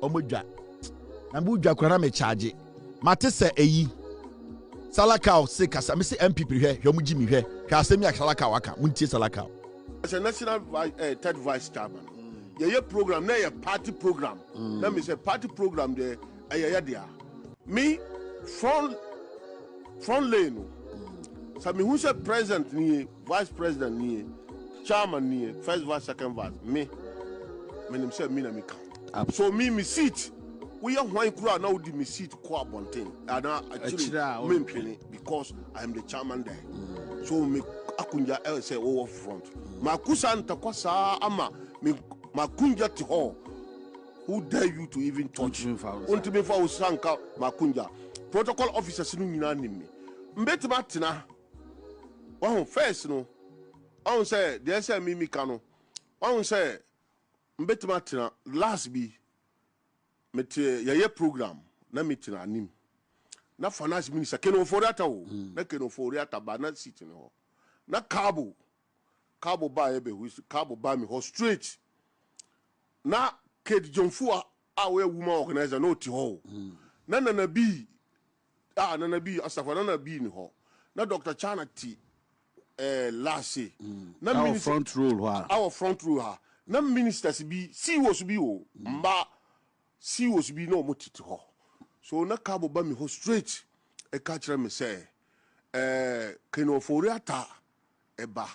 omodwa na mbudwa kora me charge mate se eyi Salakao se kasa me se NPP hwe hwe mi hwe asemi a Salakao aka muntie Salakao as a national third vice chairman your program na your party program let me say party program there there me front lane so me who say president ni vice president ni chairman ni first vice second vice me name say me na me count so me seat we are one crowd now the me seat ko abonten and actually me penny because I am the chairman there so me akunja say over front makusa ntakwasa ama me makunja ti ho who dare you to even touch unto me for usanka makunja protocol officers no nyina nim mbetima tena won first no on say there say me kano on say mbetima tena last be mete ye program na metina anim na finance minister keno for that o na keno for that ba na sit no na cabo ba ebe cabo ba me ho straight na kid jonfu a we woman organizer no ti ho na nana bi asafa nana bi ni ho na Dr. Chana ti last na our front row ha na ministers bi si was bi o mba si was bi no motiti ho so na cabo ba me ho straight e ka kire me say keno for ata eba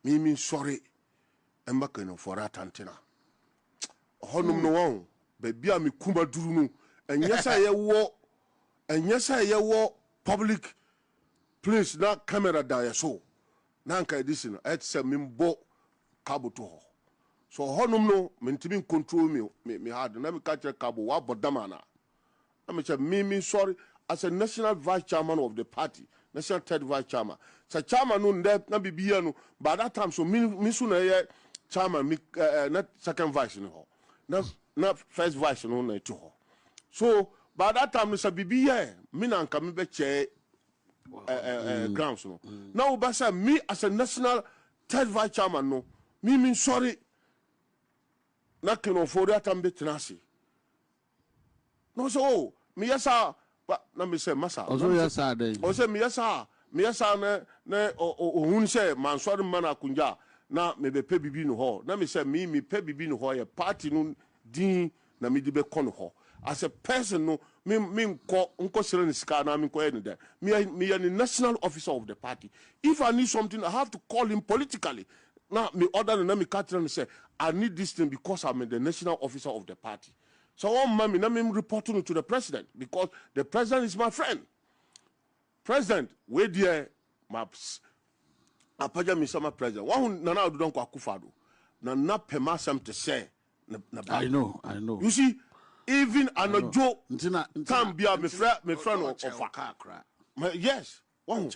me sorry emba keno for ata ntina honum no won be bia me kuma duru no enyesa ye wo public place na camera da so na nka edison et se me mbo cabo to ho so honum no mentimi control me hard na me ka kire cabo wa bodamana na me say me sorry as a national vice chairman of the party national third vice chairman so chairman no na bibia no by that time so me so na ye chairman me na second vice no na first vice no na to ho so by that time no so bibia me na nka me be che grounds no now ba say me as a national third vice chairman no me sorry na keno for that time be tenasi no so me yesa na me say masa also yesa dey o say me yesa na ohun say mansori mana kunja na me be pe bibi no ho na me say me pe bibi no ho ye party no din na me di be kono ho as a person no me nko sere ni sika na me nko e there me the national officer of the party if I need something I have to call him politically now me order na me catch and say I need this thing because I'm the national officer of the party. So one mommy, let me reporting to the president because the president is my friend. President, where dear maps apaja mi sama president. One nana do don't akufado. Na pema sam to say. I know. You see, even anojo can be a me friend of yes. One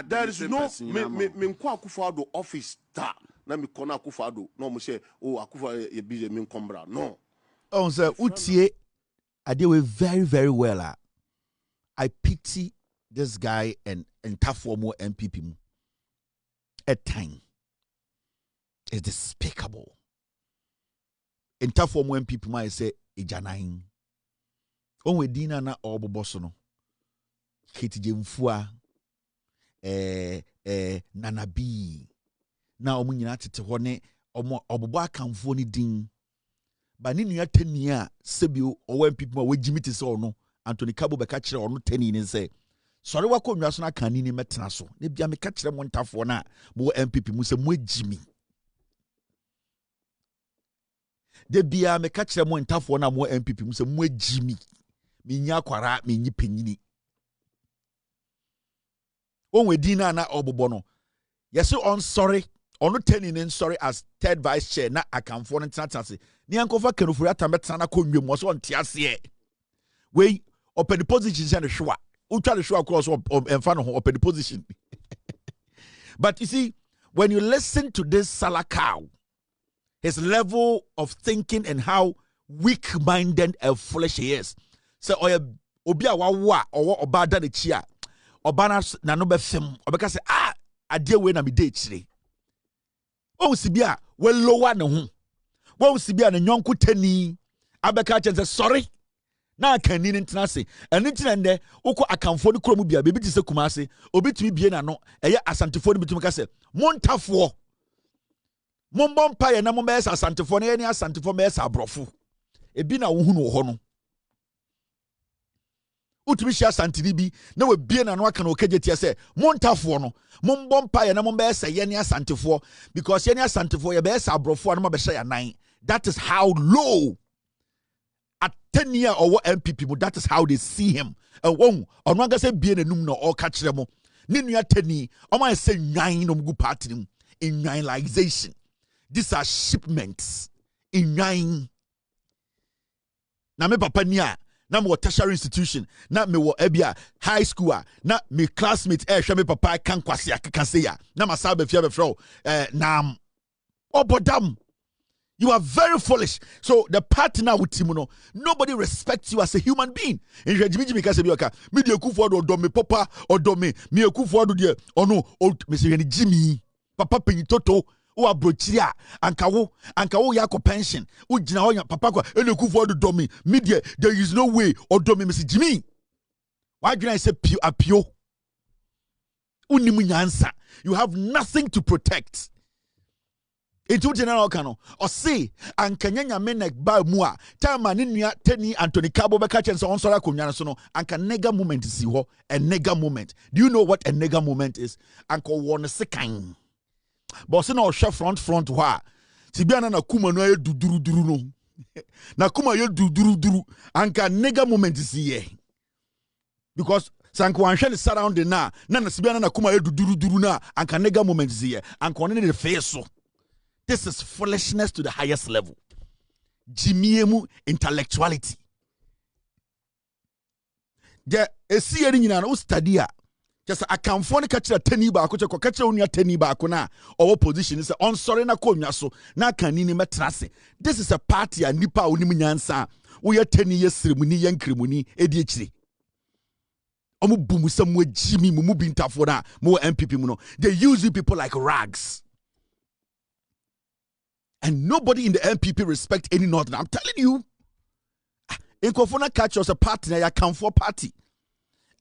there is no me akufado office that na me kona akufado no mo say oh akufa e busy me kombra no. On say utie adewe very very well. I pity this guy and tough for more NPP mu. At time is despicable. In tough for more NPP mu I say ejanain. Onwe dina na oboboso no. Kiti jemfua nanabi na omu nyina tete ho ne obobo akamfo ni din ba ni nua tani a sebio owa people ma wagimi te se ono Anthony Kabo be ka kire ono tani ni se sori wakonwa so na kan ni metena so ne bia me ka kire mo ntafo na mo MPP mu se mo agimi de bia me ka kire mo ntafo na mo MPP mu se mo agimi me nya kwara me nyi panyini onwe dina na obobo no yes on sorry ono tani ni sorry as third vice chair na akamfo no tantance ni ankofa kanofuri atameta na konwem mo so nte ase we open the position say no hwa utwa the hwa cross emfa no open the position but you see when you listen to this Salakao his level of thinking and how weak-minded and foolish he is so obi a wawa oba da de chia oba na no be fem obeka say ade we na me dey chire o si bia we lower ne ho wo si bia ne nyonko tani abeka chen say sorry na kan ni ntena se eno ntina nde wokọ akamfo no kromu bia bebi ti se kuma ase obitumi bie na no eye asantefo no bitumi ka se montafo mombom pa ye na mo be asantefo na ye ni asantefo me esa abrofo ebi na wo hu no ho no utumi hia santini bi na we bie na no aka na okagye se montafo no mombom pa ye na mo be esa ye ni asantefo because ye ni asantefo ye be esa abrofo na mo be hye ya nan. That is how low at 10 years or NPP, that is how they see him. On one say be a num no or catch them. Ninu teni, I say nine of good party in nineization. These are shipments in nine. Na me papa niya, na me tertiary institution, na me wo ebia high school, na me classmate hwe me papa kan kwase akeka se ya. Na masabe fia be fro nam obodam. You are very foolish. So the partner with Timono, nobody respects you as a human being. In Jimmy Casabioka, media kufu or me papa or me kufu dear or no old Mr. Jimmy, Papa Pinitoto, or Brochia, and Kawo Yako pension, Ujina Papa, and kufu domi, media, there is no way or domi Mr. Jimmy. Why did I say pure? Unimunyansa. You have nothing to protect. Into general kano or say and kanyanya menek ba mua time nua teni Anthony Cabo beka chen so onsora konyan so no anka nega moment si ho a nega moment. Do you know what a nega moment is? Anka won sekan but se na o hwe front ho a tibia na kuma no duduru no na kuma ye duduru anka nega moment si ye because sanko anhwe ne surrounding na sibia na kuma ye duduru na anka nega moment si ye anka on ne face so. This is foolishness to the highest level. Jimiemu intellectuality. The esiyeri nyina no study a just akamfo ne ka kira tani ba ko cheko ka kira onia tani ba ko na owo position is on sorry na konwa so na kanini metrase. This is a party a nipa onim nyansa wo ye tani ye sremuni ye nkremuni edi ekire. Omu bumusam we jimi mu bintafo na mo NPP mu no. They use you people like rags. And nobody in the NPP respect any northern. I'm telling you. In Kofuna catch us a partner, ya come for party.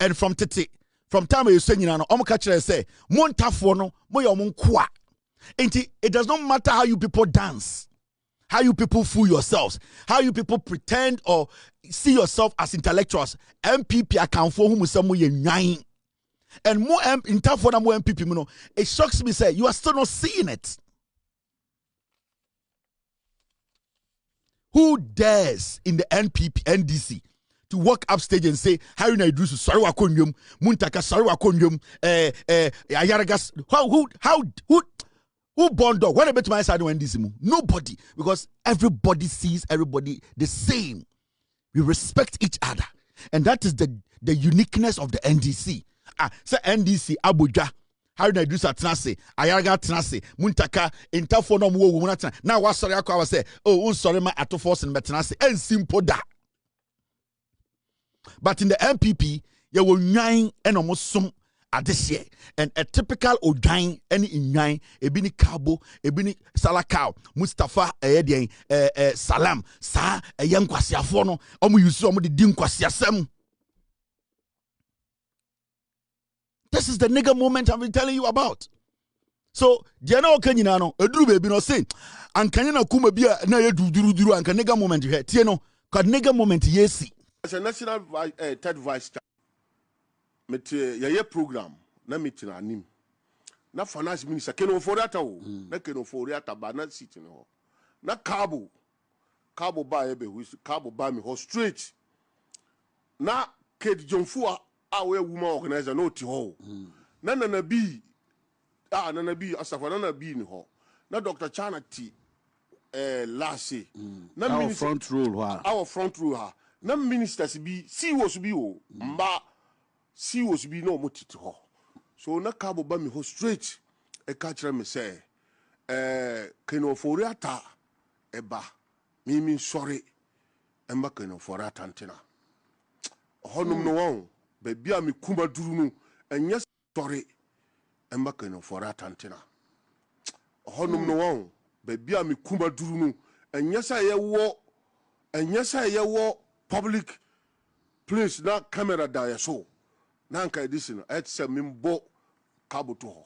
And from time you say, you know, catch say, Montafono, moyo kwa. It does not matter how you people dance, how you people fool yourselves, how you people pretend or see yourself as intellectuals. MPP account for whom some way nine. And more in time for more MPP, you know, it shocks me, say, you are still not seeing it. Who dares in the NPP, NDC to walk upstage and say, how you know do sorry wakonyum, muntaka sorry wakonyum, ayaragas, who born dog? What about my side of NDC? Nobody, because everybody sees everybody the same. We respect each other. And that is the uniqueness of the NDC. Say NDC, Abuja. How do I do that? Ayaga Transe, Muntaka, Interphone, Munata. Now, what sorry, I say, oh, sorry, my Atofos and Metanase, and simple that. But in the MPP, you will nine and almost some at this year. And a typical Ojain, any in nine, Ebini Kabo, Ebini Salakao, Mustafa, Salam, Sa, a young Quasiafono, Omu Yusom, the Dim Quasiasem. This is the nigger moment I've been telling you about. So, Diana Okanyano, a drew baby no say, and Kanyana Kuma be a na duru and nigger moment you had. Tieno, cause nigger moment, yes. As a national third vice chair, met your program, na meeting anim. Na finance minister, Keno for that, na Keno for that, but not sitting home. Na Cabo by Ebe, who is Cabo by me, horse straight. Na Kate Jonfua. Our woman organizer no to ho. Nana B Asafa Nana B in ho. Na Dr. Chana T Lassie. Our front row ha. Na ministers be see was be o. Mba see was be no moti to ho. So na Cabo ba me ho straight. E catcher me say Keno Foriata eba. Me sorry. Emba Keno Foriata antenna. Honum no one. Baby, I'm a kuma durunu, and yes, sorry, and Macano for that antenna. Honum no one, baby, I'm a kuma durunu, and yes, I walk and yes I wo public place na camera da so na nka edisi no et se mimbo cabo to ho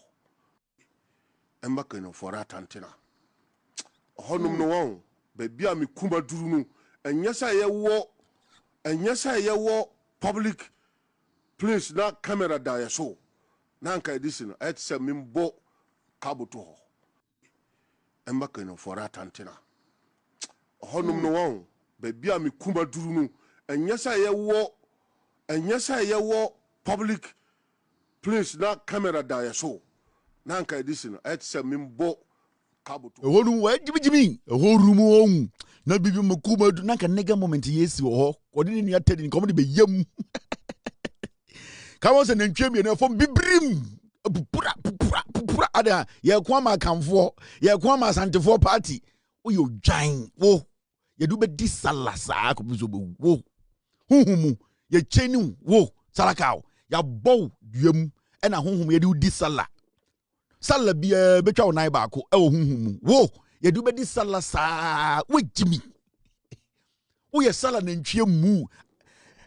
emba kan for atantena honum no won ba bia me kuma duru no and yes I wo public place na camera da so na nka edisi no et se mimbo cabo to ho emba kan for atantena honum no won ba bia me kuma duru no and yes I wo public place na camera da so na nka edisi no et se mimbo cabo to ehonu wa jimi ehorumu on na bibi mukuma du na nka nega moment yesi wo ho odi ni atedi nkomo de be yam kawo se nantwam ye na fom bibrim pupura ada ye kwa ma kanfo ye kwa ma asantefo party o yo dwan wo ye du be disalasa ko bizo be wo huhumu ye chenu wo sarakao ya bow duam e na huhum ye du disala sala bia betwa wo nai ba ko e wo huhumu wo ye du be disalasa wo jimi wo ye sala na ntwie mu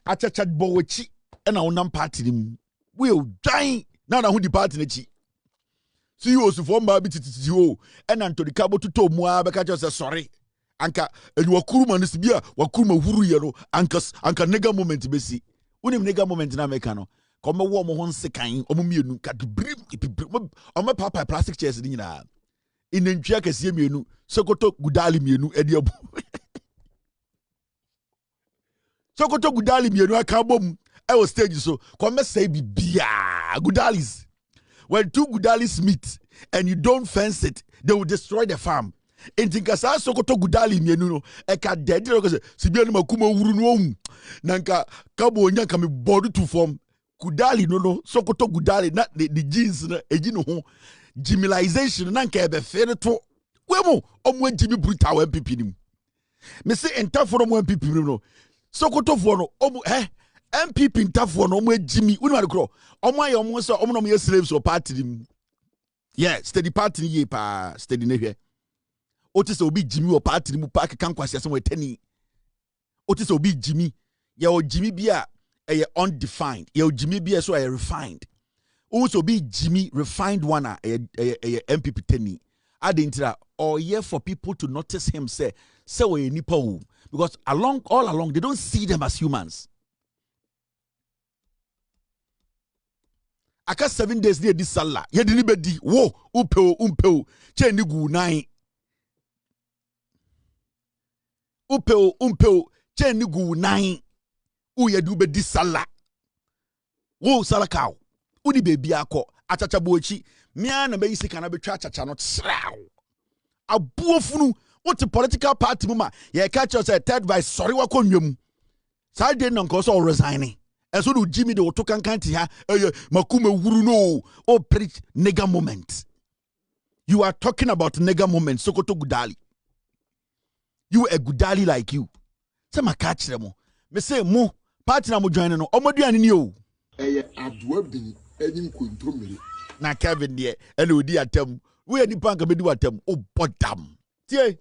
achacha bowachi e na wonam party nim wo yo dwan na hu di party na chi si yo su fo mba bi tititi o e na ntodi kabo tuto mu a beka che se sorry anka eni wakuruma no sibia wakuruma huru ye no anka nega moment besi unim nega moment na meka no kome wo mo ho nsekan omo mienu ka dubrim omo papa plastic chairs ni nyina inentwia kase mienu sokoto gudali mienu edi abu sokoto gudali mienu aka bom e wo stage so kome say bibia gudalis when two gudalis meet and you don't fence it they will destroy the farm. Intinkasa sokoto gudali mienu no eka dedi no kase sibia no makuma wuru no ohun na nka kabo onya ka me bodu to form gudali no sokoto gudali na the jeans na eji no ho gymilization na nka ebe fe to wemu omo jimi bruta wa NPP nim me se entafo no NPP no sokoto fo no omo NPP entafo no omo jimi uni ma kro omo aye omo so omo no me slaves or party nim yeah steady party ye pa steady ne hwe otise obi jimi o party mu park kan kwase asem wetani otise obi jimi ye o jimi bia e undefined ye o jimi bia so e refined also obi jimi refined one e MPP tani adentira or here for people to notice him say we nipa o because all along they don't see them as humans. Aka 7 days near this sala ye dini bedi wo umpeo che ni gu nine umpeo che ni gu nine u ye du bedi sala wo sala kaw uni bebi akọ achacha bochi mia na be yisi kana betwa achacha no tsraw abuofunu what political party muma ye catch us third vice sorry wa konwam Saturday no nko so resigning eso do Jimmy de oto kankanti ha makuma wuru no o preach nigger moment. You are talking about nigger moment sokoto gudali. You a gudali like you. Say makach remo. Me say mo party na mo join no omoduane ni o. Adua bi enim control me. Na Kevin there and odi atem. We ni panka be di atem o bodam. Tie.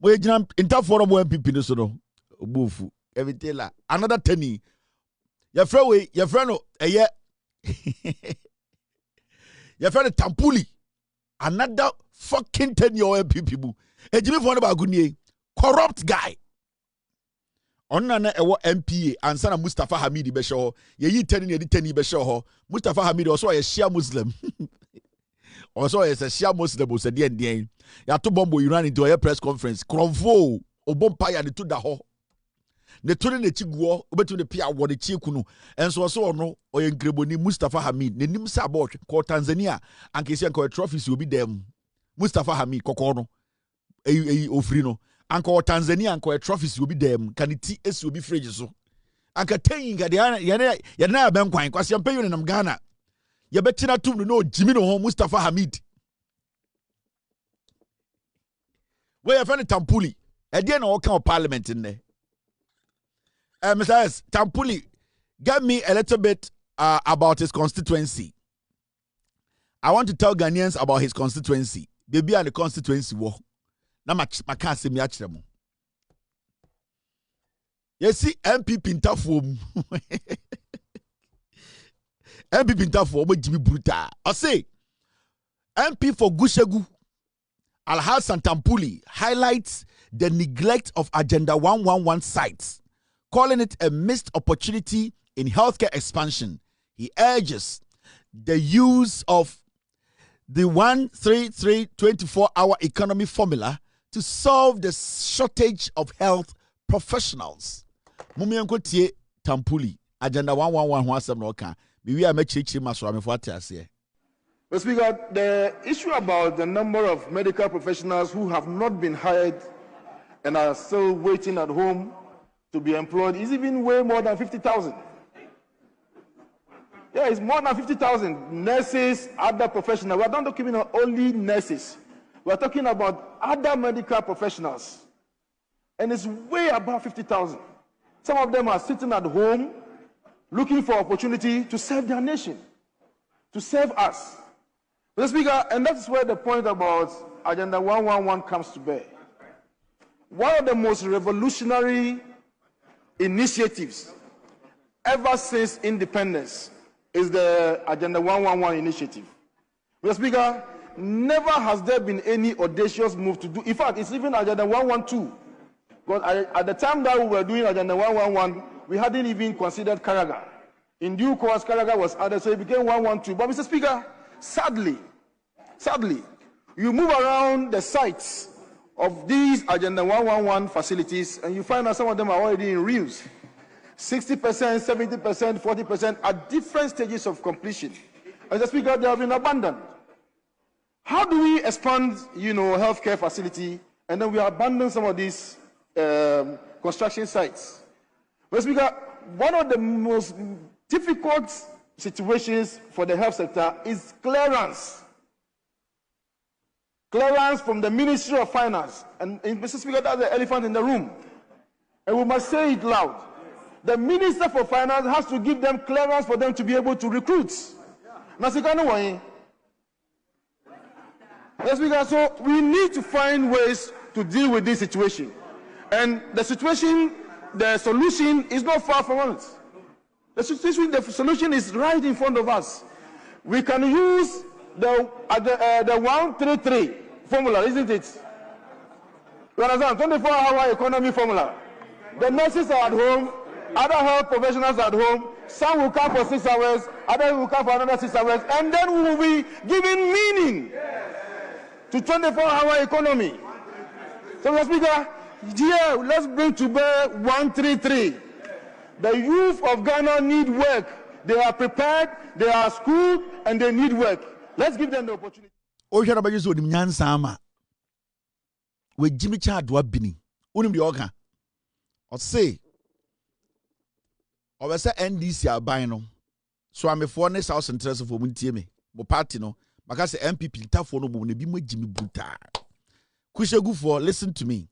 Mo yegina interforum mo MPP no so no. Obufu. Everything la another 10. Your friend no your friend Tampuli another fucking 10-year people. Ejimi for about good corrupt guy. Onna ewo MPA ansa na Mustafa Hamidi be show ye yi 10 ye di 10 be show Mustafa Hamidi also a Shia Muslim. Also is a Shia Muslim o se de ndien. Ya to bombo you ran into a press conference. Kronvo obompa ya de to da ho. Ne tore ne chiguo obetu ne pia wo de chiekunu enso so no oye nkreboni Mustafa Hamid ne nim sa bot ko Tanzania ankesi anko trophies obi dem Mustafa Hamid kokko no ofri no anko Tanzania anko trophies obi dem kaniti esi obi fridge so anka ten ga de ya na ben kwan kwase ampeyo ne nam Ghana ye betina tum no jimi no ho Mustafa Hamid we ya fani Tampuli e de na o kan parliament ne Mr. S. Tampuli, get me a little bit about his constituency. I want to tell Ghanaians about his constituency. Baby and the constituency war. Na ma can't say me achiremo. Yesi NPP ntafom. NPP ntafom Jimmy Bruta. I say MP for Gushegu Alhassan Tampuli highlights the neglect of Agenda 111 sites, calling it a missed opportunity in healthcare expansion. He urges the use of the 133 24-hour economy formula to solve the shortage of health professionals. Mumienko tie Tampuli Agenda 111 wasem no ka. Biwi a mechichi maso amefo atiase. Mr. Speaker, the issue about the number of medical professionals who have not been hired and are still waiting at home to be employed is even way more than 50,000. Yeah, it's more than 50,000 nurses, other professionals. We're not talking about only nurses. We're talking about other medical professionals. And it's way above 50,000. Some of them are sitting at home looking for opportunity to serve their nation, to serve us. Mr. Speaker, and that's where the point about Agenda 111 comes to bear. One of the most revolutionary initiatives ever since independence is the Agenda 111 initiative. Mr. Speaker, never has there been any audacious move to do. In fact, it's even Agenda 112. Because at the time that we were doing Agenda 111, we hadn't even considered Karaga. In due course, Karaga was added, so it became 112. But Mr. Speaker, sadly, you move around the sites of these Agenda 111 facilities, and you find that some of them are already in reuse. 60%, 70%, 40% at different stages of completion. As a speaker, they have been abandoned. How do we expand, healthcare facility, and then we abandon some of these construction sites? Mr. Speaker, one of the most difficult situations for the health sector is clearance. Clearance from the Ministry of Finance. And Mr. Speaker, that's the elephant in the room. And we must say it loud. The Minister for Finance has to give them clearance for them to be able to recruit. Mr. Speaker, so we need to find ways to deal with this situation. And the solution is not far from us. The solution is right in front of us. We can use the 133 formula, isn't it? You understand? 24-hour economy formula. The nurses are at home, other health professionals are at home, some will come for 6 hours, others will come for another 6 hours, and then we will be giving meaning to 24-hour economy. So, Mr. Speaker, here, let's bring to bear 133. The youth of Ghana need work. They are prepared, they are schooled, and they need work. Let's give them the opportunity. O shara baje so nim nyansa ama. We Jimmy Chadwa bini. Unim di oka. O say o be say NDC aban no. So amefo ne South Central for mu tie me. Mo party no. Maka say NPP tafo no mo ne bi mo Jimmy Bruta. Kushegu for listen to me.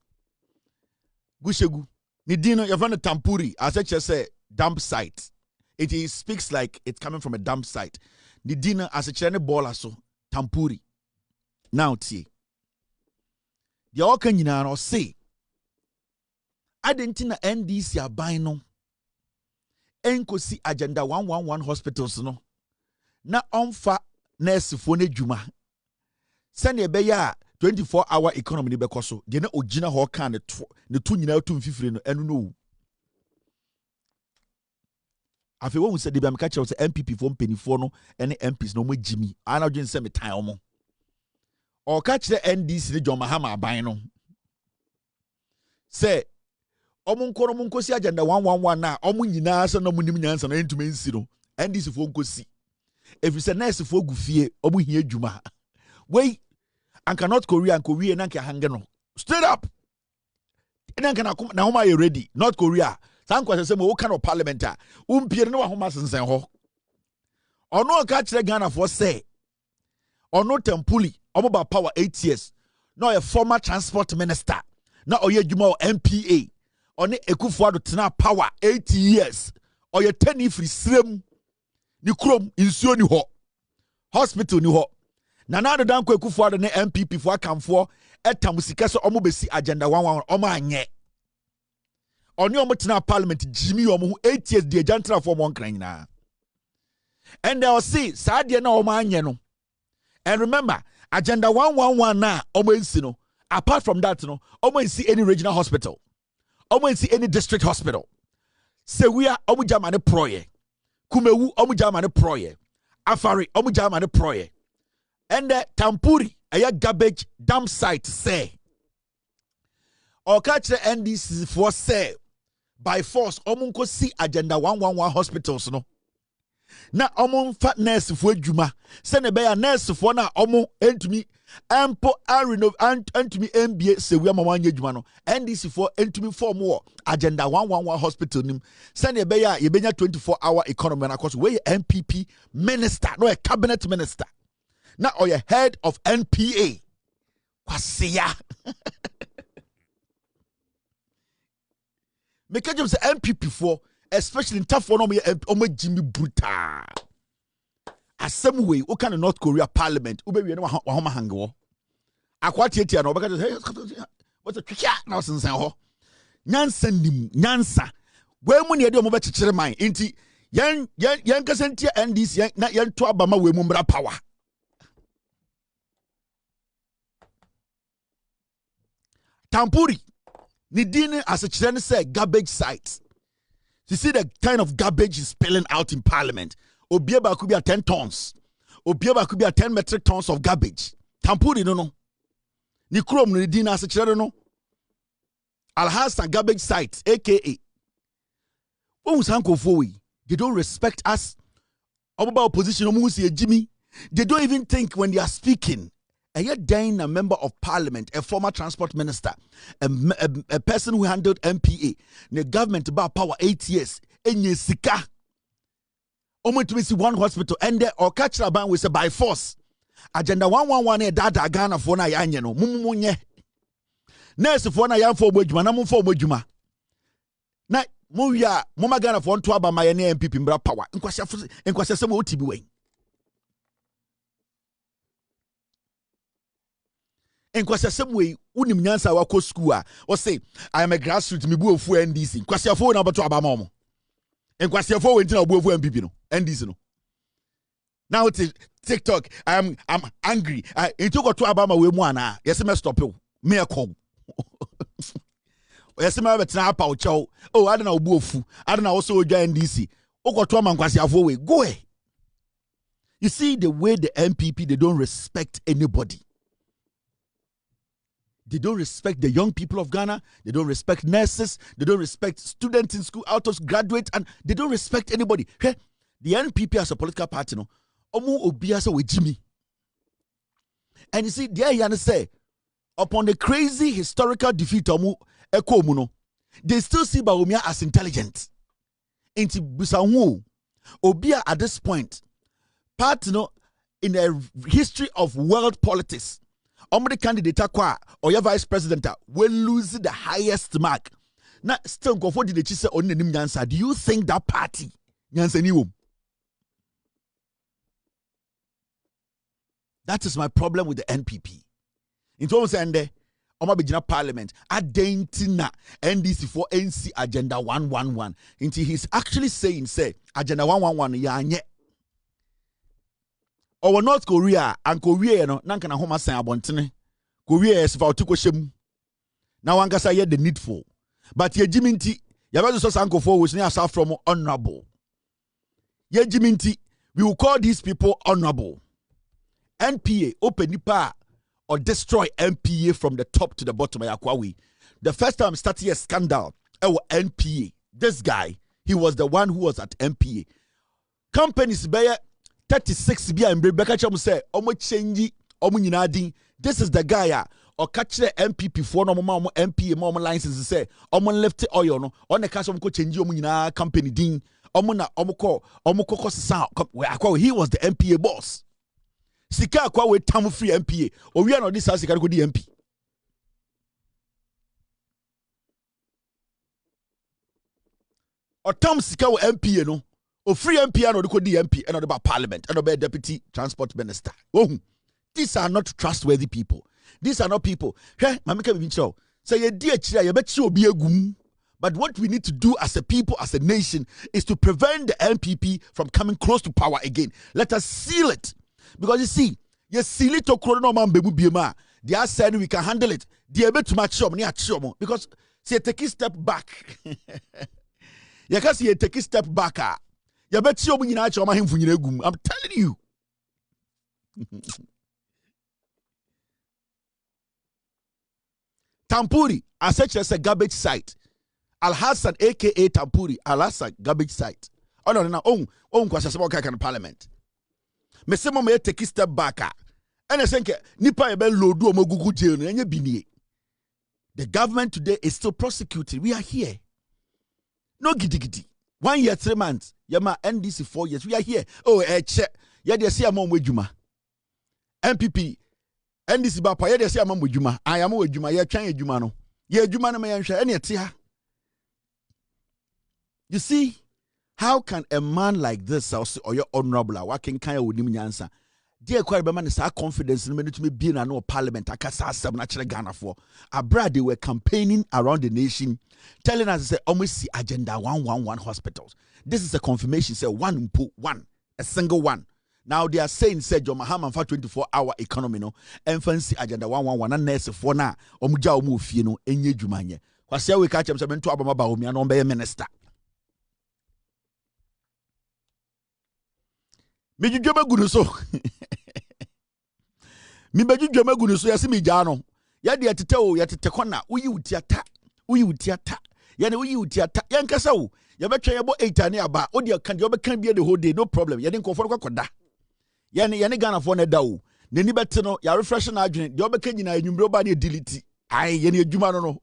Gushegu. Nidino Yavana Tampuri, as I just say, dump site. It speaks like it's coming from a dump site. Nidino as a chene bola so Tampuri. Now tie. The Okanyina no say. I didn't think NDC abino. Enko si Agenda 111 hospitals no. Na onfa nurse fone juma. Send ye beya 24-hour economy ni bekoso. Dene ojina ho kan ne tu nyina tu mfifire no enu no. Afi wo se de be am ka che se NPP fo mpenifo no ene MPs no mo jimi. Ana dwen se metan omo. O ka che NDC ne John Mahama aban no. Se omo nkoro mo nkosi Agenda 111 na omo nyina se no mo nim nyansa na entuma nsi no. NDC fo nkosi. If you say nurse fo gufie omo hia adwuma. Wei Anka North Korea and Korea nanka hangeno. Straight up. Nanka na homa you ready. North Korea. Sanko se mo kind of parliamenta. Umpire no homa sensen ho. Ono ka kire Ghana for say. Ono Tempuli, omo ba power 8 years. No a former transport minister. Na oye djuma MPA. One Ekufuado tena power 8 years. Oye 10 ifri srem. Ni krom insuo ni ho. Hospital ni ho. Nana do dan Ekufuado ne MPP for akamfo etamusika so omo besi Agenda 111 omo anye. Oni omo parliament Jimmy omo 8 years the jantra for one crane. And they'll see Sadia na omo anye no. And remember, agenda 111 na omo insi no. Apart from that, no, omo insi any regional hospital. Omo insi any district hospital. Sewia omo jamane proye. Kumewu omo jamane proye. Afari omo jamane proye. And Tampuri aya garbage dump site say. Or catch the NDC for say by force omunko see agenda 111 hospitals no. Na omon fat nurse for adwuma. Se ne be ya nurse for na omo entumi ampo arenov entumi MBA se wi amawanye adwuma no. NDC for entumi form wo agenda 111 hospital nim. Se ne be ya ye benya 24-hour economy na cause we NPP minister no a cabinet minister. Na or your head of NPA. Kwasiya. Make a job say NPP for, especially in tough one on Jimmy Bruta. As some way, what kind of North Korea parliament? Ube we know Homa Hango. Aquati no because hey, what's a trick now since ho. Nyansa. Where money do mo be chichere man. Inti yan kasentia and this yan na yan to abama we mumbra power. Tampuri. Nidine as a children say garbage sites. You see the kind of garbage is spilling out in parliament. Obieba could be at 10 tons. Obieba could be at 10 metric tons of garbage. Tampuri no. Nikrom Nidine as a children no. Alhassa garbage sites, aka. They don't respect us. About opposition, Jimmy. They don't even think when they are speaking. And yet, then a member of parliament, a former transport minister, a person who handled MPA, the government about power 8 years, and you sika. Only to see one hospital, and there or catch a ban with a by force. Agenda 111 data Ghana for na yanyano, mumunye. Nurse for na yan for Bojuma, namun for Bojuma. Na muya, Mama Ghana for 1 to about my NPP in power. In question, some OTB. And kwasi some way unim nyansa wako school or say I am a grassroots me bu ofu NDC kwasi afo na beto abama mo and kwasi afo we ntina bu ofu NPP no NDC no now TikTok I'm angry it took to abama we mu ana yes me stop you me e call yes me betina apa o chew oh I don't know bu ofu I don't know also oja NDC okoto am kwasi afo we go away. You see the way the NPP they don't respect anybody. They don't respect the young people of Ghana. They don't respect nurses. They don't respect students in school, out of graduates, and they don't respect anybody. Hey, the NPP as a political party, no, omu obiasa with Jimmy. And you see, there you say, upon the crazy historical defeat, omu eko muno, they still see Bawumia as intelligent. Inti busanwu, obia at this point, part no in the history of world politics. The candidate or your vice president will lose the highest mark. Now, still go for the chise on the nyansa. Do you think that party nyansa niwom? That is my problem with the NPP. In terms of ende, Oma Bejina Parliament, Adentina NDC for NC Agenda 111. Until he's actually saying, say, Agenda 111 ya. Or North Korea and Korea no nanka na homa san abontene Korea is for tukoshemu na wankasa ye the needful but ye jiminti ya bezo so sanko for we aside from honorable ye jiminti we will call these people honorable. NPA open nipa or destroy NPA from the top to the bottom yakwawi. The first time started a scandal NPA, this guy, he was the one who was at NPA companies bear 36 bia and Rebecca Cham say omo change omo nyina din. This is the guy or catch the NPP for no mama MPA mama license say omo left oil no on the cash omo change omo nyina company din omo na omo ko sa he was the NPA boss. Sika akwa we tam free NPA o wi na this house sika go di MP. O tam sika wo MPA no o free MP and the MP and about parliament and about deputy transport minister. Oh, these are not trustworthy people. These are not people. Hey, mamika bicho. Say ye dear chia ye bet you be a gum. But what we need to do as a people, as a nation, is to prevent the NPP from coming close to power again. Let us seal it. Because you see, you seal it to Corona, they are saying we can handle it. They are able to match because see, take a step back. You can see take a step back. You bet you I'm telling you. Tampuri, as such as a garbage site. Al-Hassan, aka Tampuri, Al-Hassan garbage site. Oh no, kwasa sabo kaka in parliament. Me se mo take a step back. And I think nipa ebe lodu omogugu jail no enye binie. The government today is still prosecuting. We are here. No gidi. 1 year, 3 months. Yama NDC 4 years. We are here. Oh, check. Ya de see amon wejuma. NPP. NDC bapa ya de see amon wejuma. I am wejuma. Ya twan ejuma no. Ya ejuma no me yanhwe ene ete ha. You see, how can a man like this or your honorable working kind of wonim nyansa? Dear quite man is our confidence in to me being an parliament. I can't say natural Ghana for. Abroad, they were campaigning around the nation, telling us say almost see agenda 111 hospitals. This is a confirmation, say one, a single one. Now they are saying, say John Mahama for 24-hour economy, no, and fancy agenda 111 and nurse for now, Omuja Omufi, no, enye jumanye. Kwasi we catch him 7 to Abama Omi and Ombe minister. Me jujoma gunu so. Mi beju jujoma gunu so yasi mi jano. Ya de atete o ya tete kona uyi utiata. Ya ne uyi utiata. Ya nkasa o. Ya betwa ya bo 8 ane aba. O de kan de obekan bia the whole day no problem. Ya de nkofo kwakoda. Ya ne Ghana for ne da o. Ne ni bete no ya refresh na adwene. De obekan nyina enwumre oba ne delete. Ai ya ne adwuma no.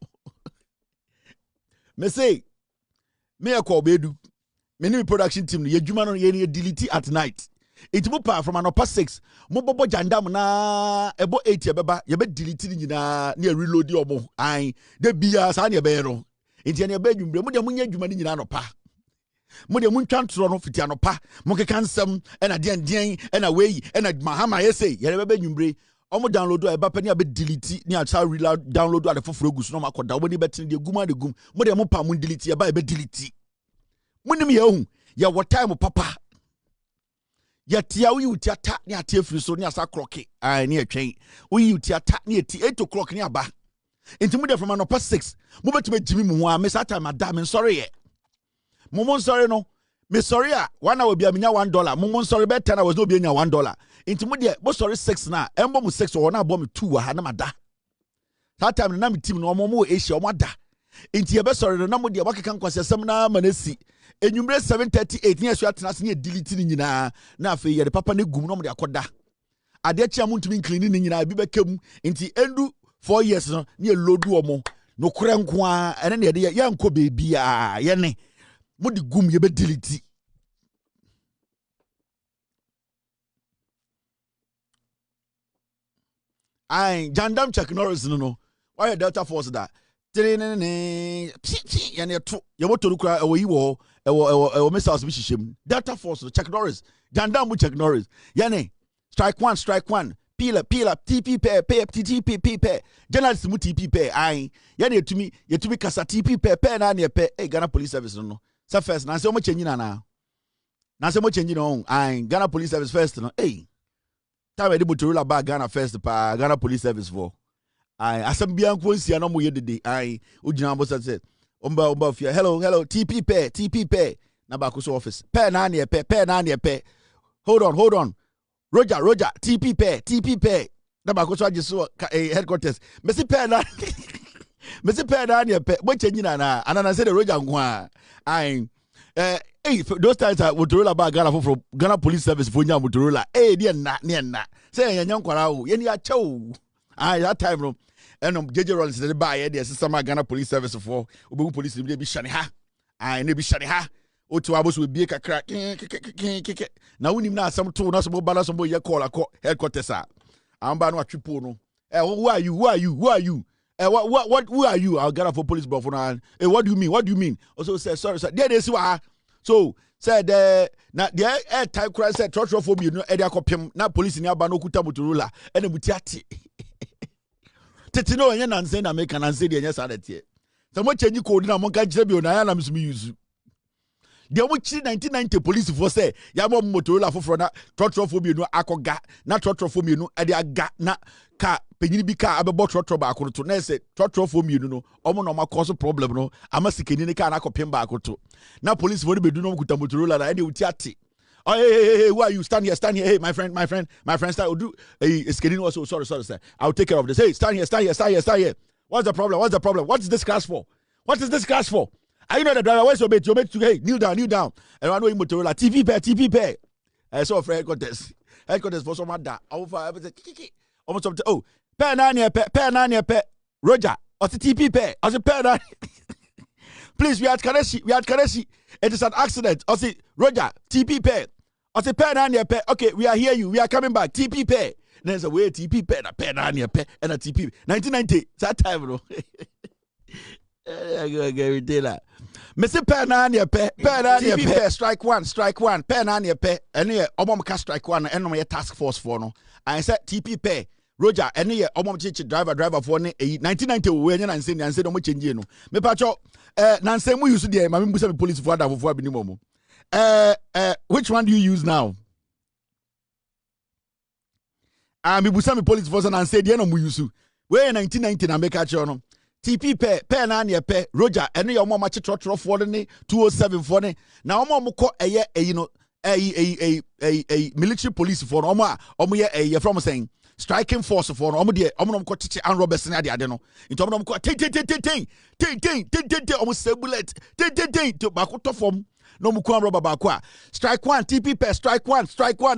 Me say me akọ bedu. Me ni production team no ya adwuma no ya ne delete at night. It move from an upper 6. Mobobo Jandam na ebo 8 yebeba yebe delete ni nyina na reload omo an de bia sa na ebe no enti na ebe dwumbre mo de munya dwuma ni nyina no pa mo de muntwa ntro no fiti anopa mo keka nsem na den na weyi na mahama yese yebe be dwumbre omo download o eba pa ni abe delete ni acha reload download ade foforo gu so no makoda omo ni betin de guma de gum mo de mo pa mo delete eba ebe delete mo nim ye hu ye what time papa Yatia we utiata ni atie free so ni asa clock ai ni atwen we utiata ni ati 8 o'clock ni aba enti mu de from an upper 6 mo betime jimi mu ho a me sata madam me sorry ye mo sorry no me sorry a one hour bia me nya $1 mo sorry be 10 hours no bia nya $1 enti mu de mo sorry 6 na embo mu 6 o na abo me 2 ha na mada that time na me team no mo Asia o mada enti ye be sorry no na mo de wakeka nkwase asem na manasi Enyumbre 738 ni asu atena ne delete ni nyina na afi ye de papa ne gum no mo de akoda ade chia mo ntumi clean ni nyina bi bekem nti endu 4 years no ne lodu omo no kure nko a ene ne de ye nko bebi a ye ne mo de gum ye be delete ai Jandam check Norris no why Delta Force that yani to ye motor kura e wo yi wo e missiles bi hihiem Delta Force check Norris Jandam mu check Norris yani strike one peel up TP pair TP pair journalist mu TP pair ai yani yetumi kasa TP pair na na pair Ghana Police Service no sa first na se mo change na se mo change no ai Ghana Police Service first no time de Motorola ba Ghana first pa Ghana Police Service for I asambia nko nsia no mo yedede ai ojina mbo say omba fia hello TP pair na ba ko so office pair na na pair hold on Roger TP pair na ba ko so age so headquarters me say pair na pair mo change na anana say the Roger nko a ai those times Motorola ba Ghana Police Service for nya Motorola ne na say yanya nkwara o ye ni a chew that time no and JJ Rollins the buy the system Ghana Police Service for obu police be shane ha ne be shane ha otu abos we be kakra na wonim na asem to na so balance so ye call headquarters amba no atwepo no who are you what who are you I'll get for police buff na what do you mean also say sorry there they see wa so said na the air type cry said trotro for me no e dia kopem na police ni aba no kuta Motorola e na mutiati tete no enye nanse na make nanse de enye sa dete So much change code na monka jebe o na ya na msumi use. The omo chi 1990 police for say ya mo Motorola foforo na trotro bi no akoga na trotro mi no e de aga na ka penyini bi ka abebo trotro ba akoto na say trotro mi no omo no ma cause problem no ama sikeni ne ka na akopem ba akoto na police for be do no kuta Motorola na e de uti ate. Oh, hey, who are you? Stand here. Hey, my friend, start. Do Skedin also. Sorry, sir. I'll take care of this. Hey, stand here. What's the problem? What's this class for? What is this class for? Are you not the driver? Where's your mate? Hey, kneel down. And I know you Motorola. TP pair. I saw for headquarters for some other. Almost up to, oh, pair nine, Roger. Or the TP pair. Or the pair nine. Please, we are at Kareshi. It is an accident. I say, Roger, TP pair. I say, pair and pair. Okay, we are here. We are coming back. TP pair. There's a way TP pair, a pair and pair, and a TP. 1990. That time, bro. I go get Mr. Pair and pair. TP pair. Strike one. Pair and pair. And here, Obama strike one. And no task force for no. I said TP pair. Roger, and here, Obama driver for 1990. We and say no more change. No, me pacho. Nancy, we use the my police for that before minimum. Which one do you use now? Me busami police force and say the no mu use. We in 1990 na make catch on. TP pair na ne pair Roger ene your mama che trotro for ne 207 for ne. Na omo ko you know a military police for omo ye from saying striking force for omo de omo ko chichi and robbers na de no into omo ko ting omo say bullet ting to bakoto form no mu ko robber ba strike one TP pair strike one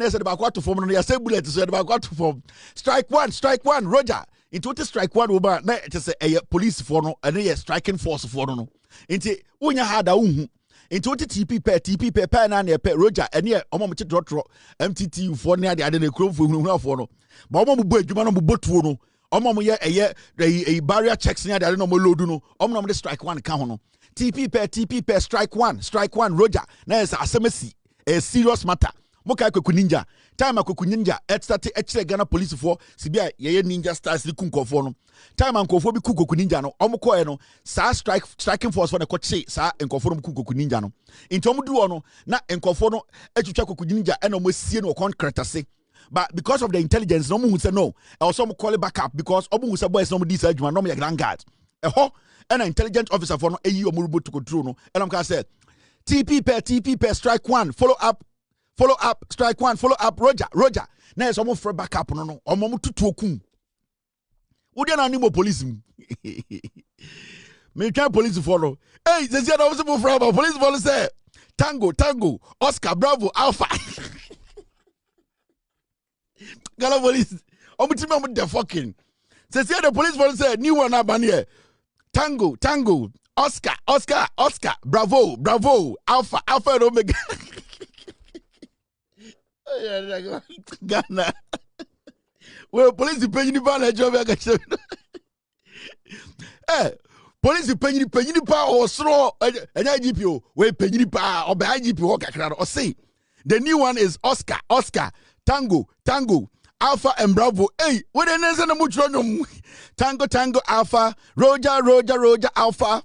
yes de bakoto form no ya say bullet so de bakoto form strike one Roger into the strike one over na it is a police for no and a striking force for no into unya hada unhu into the TP pair na ne pair Roger and ye omo mo trotro MTT for near the ade kro for no but omo bo adwuma no bo tuo no omo mo ye a barrier checks near the no mo load no omo no strike one ka ho no TP pair strike one Roger na is asemesi a serious matter mo kai Kweku Ninja time Kweku Ninja start e Ghana police for sibia ye ninja stars li kunkofo no time ankofo bi Kweku Ninja no omo ko e no sa striking force for na koche sa enkofo no Kweku Ninja no into omo du no na enkofo no atwitwa Kweku Ninja e no mo sie no concrete se but because of the intelligence no mo hu say no e also mo call it back up because omo hu say boys no mo dis adwuma no mo grand guard e ho and an intelligent officer for no eyi omo rubo to control no and am ka say TP pair strike one follow up strike one follow up Roger na yes omo free back up no omo tutu okum wo dey na ni mo police me try police follow hey they say omo say free about police follow say tango Oscar Bravo Alpha Gala police omo timi omo the fucking say the police follow say new one aban here tango Oscar Bravo Alpha and Omega Ghana. Well, police paying the ban a job. Police paying the power or straw and IGPO. We paying the power or by IGPO or say the new one is Oscar Tango Alpha and Bravo. Hey, what the next and much Tango Alpha Roger Alpha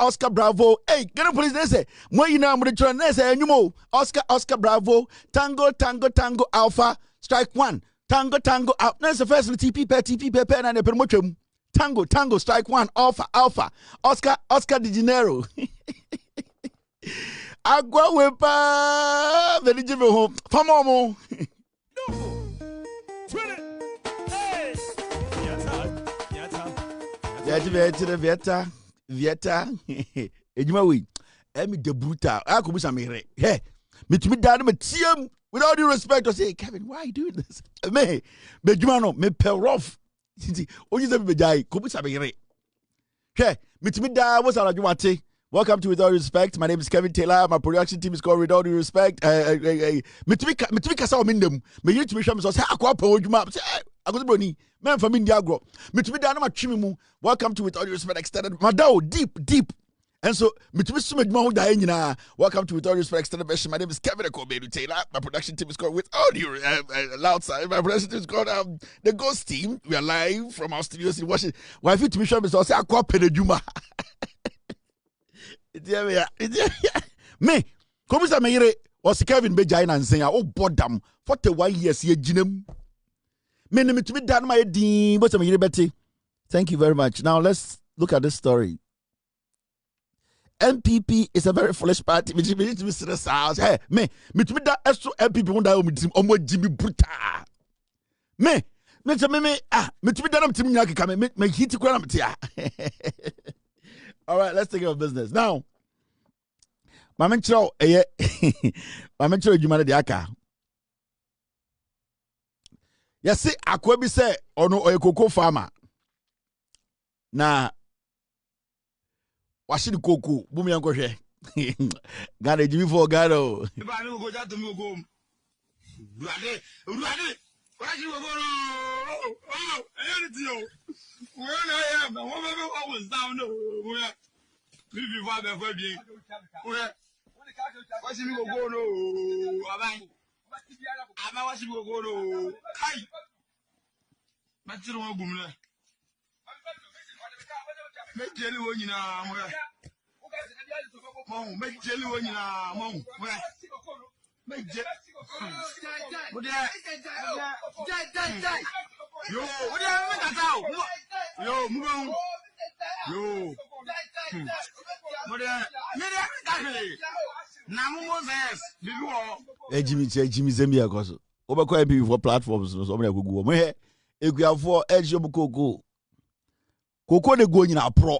Oscar Bravo. Hey, get a police say, when you know I'm going to try say anymore. Oscar Bravo, Tango Alpha, strike one. Tango Alpha. That's the first TP pair and a promotion. Tango, strike one, Alpha. Oscar de Janeiro. Agua wepa, very jive home. Famomo. Vieta ejuma we emi de brutal akobusa me re hey metumi dad me tiem with all due respect to say Kevin why are you doing this me bejuma no me pe rough only say be jai kobusa me re hey metumi dad was ala jumate welcome to With All Due Respect. My name is Kevin Taylor. My production team is called With All Due Respect. Metumi kasa o mindem me you to me so say akwa pa ojuma say agobroni men from India grow. Metumi da na matwimi mu. Welcome to With All Due Respect Extended. Madao deep. And so, welcome to With All Respect Extended Version. My name is Kevin Ekobedu Taylor. My production team is called With Audio Loud Side. My production team is called The Ghost Team. We are live from our studios in Washington. Why fit to be sure, Mr. Say, I call Penejuma. Me, come sa me was Kevin Bejain and saying, oh, boredom, 41 years, ye ginem. Me, to be done my dean, but I'm Betty. Thank you very much. Now, let's look at this story. NPP is a very foolish party. Me to be serious. Hey, me to be that extra NPP won't die with him. Jimmy Bruta. Me to be that team yaki come. Me hit you. All right, let's take care of business now. Mama Chro, Mama Chro, you manage the aka. Yes, see, Akwebi say, or no, or a cocoa farmer. Na. Washing cocoa, boom, young Goshe. Got a Jimmy for Gado. If I don't go down to me, go. Ready? Why you go? Oh, I heard you. Where I am, I was down there. Maybe father for me. Where? Why should you go? No, I'm watching you go. No, Kai. But you don't go. Make jelly when you know. Mom, make jelly when you know. Mom, make jelly. Yo, what do you mean? Yo, move on. Yo. Jimmy Zambia because over quite before platforms no so many go mo he eguafo edge obukoko koko de go nyina pro